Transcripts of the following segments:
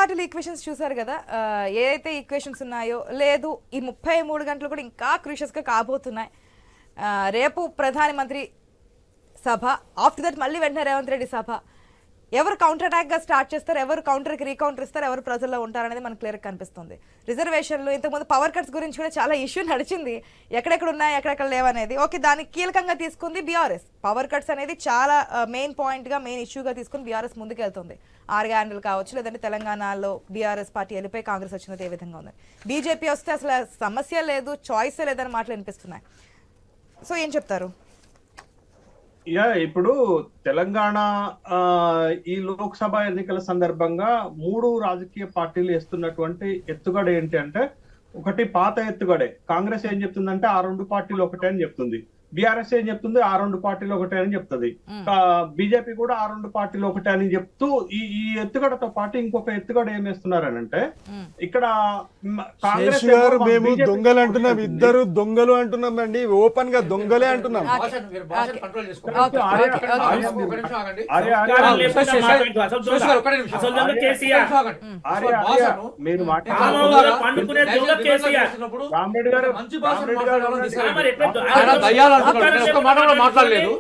పార్టీల ఈక్వేషన్స్ చూసారు కదా, ఏదైతే ఈక్వేషన్స్ ఉన్నాయో లేదు ఈ 33 గంటలు కూడా ఇంకా క్రూషియస్గా కాబోతున్నాయి. రేపు ప్రధానమంత్రి సభ, ఆఫ్టర్ దట్ మళ్ళీ వెంటనే రేవంత్ రెడ్డి సభ. ఎవరు కౌంటర్ అటాక్గా స్టార్ట్ చేస్తారు, ఎవరు కౌంటర్కి రీకౌంటర్ ఇస్తారు, ఎవరు ప్రజల్లో ఉంటారనేది మనకు క్లియర్గా కనిపిస్తుంది. రిజర్వేషన్లు, ఇంతకుముందు పవర్ కట్స్ గురించి కూడా చాలా ఇష్యూ నడిచింది, ఎక్కడెక్కడ ఉన్నాయి ఎక్కడెక్కడ లేవనేది. ఓకే, దానికి కీలకంగా తీసుకుంది బీఆర్ఎస్. పవర్ కట్స్ అనేది చాలా మెయిన్ పాయింట్గా, మెయిన్ ఇష్యూగా తీసుకుని బీఆర్ఎస్ ముందుకెళ్తుంది. 6 గ్యారెంటీలు కావచ్చు, లేదంటే తెలంగాణలో బీఆర్ఎస్ పార్టీ వెళ్ళిపోయి కాంగ్రెస్ వచ్చినది ఏ విధంగా ఉంది. బీజేపీ వస్తే అసలు సమస్య లేదు, చాయిసే లేదని మాటలు వినిపిస్తున్నాయి. సో ఏం చెప్తారు? ఇప్పుడు తెలంగాణ ఈ లోక్సభ ఎన్నికల సందర్భంగా 3 రాజకీయ పార్టీలు వేస్తున్నటువంటి ఎత్తుగడ ఏంటి అంటే, ఒకటి పాత ఎత్తుగడే. కాంగ్రెస్ ఏం చెప్తుందంటే ఆ 2 పార్టీలు ఒకటే అని చెప్తుంది. బీఆర్ఎస్ ఏం చెప్తుంది ఆ 2 పార్టీలు ఒకటే అని చెప్తుంది. బీజేపీ కూడా ఆ 2 పార్టీలు ఒకటే అని చెప్తూ ఈ ఎత్తుగడతో పాటు ఇంకొక ఎత్తుగడ ఏం వేస్తున్నారని అంటే, ఇక్కడ కాంగ్రెస్ గారు మేము దొంగలు అంటున్నాం, ఇద్దరు దొంగలు అంటున్నాం అండి, ఓపెన్ గా దొంగలే అంటున్నాం. మీరు మాట్లాడలేదు.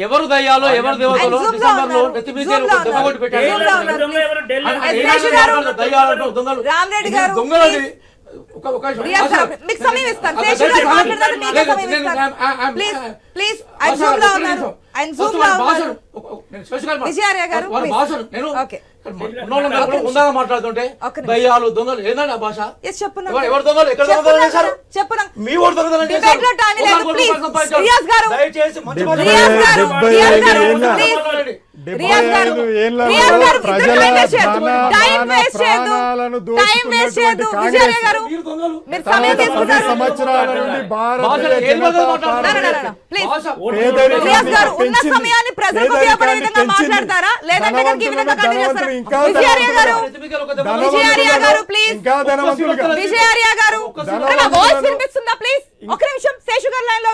ఎవరు దయ్యాలో ఎవరు దేవతలో డిసెంబర్ లో దెబ్బకొట్టి పెట్టారు. మాట్లాడుతుంటే దయ్యాలు దొంగలు ఏందండి ఆ భాష? ఎవరు దొంగలు, ఎక్కడ దొంగలు చేశారు? మీ ఓటు దొంగలు చేశారు. దయచేసి ప్రజల ప్రాణాలను దోచుకున్నటువంటి కాంగ్రెస్ 10 సంవత్సరాల నుండి భారతీయ జనతా పార్టీ ఇంకా ధనవంతులుగా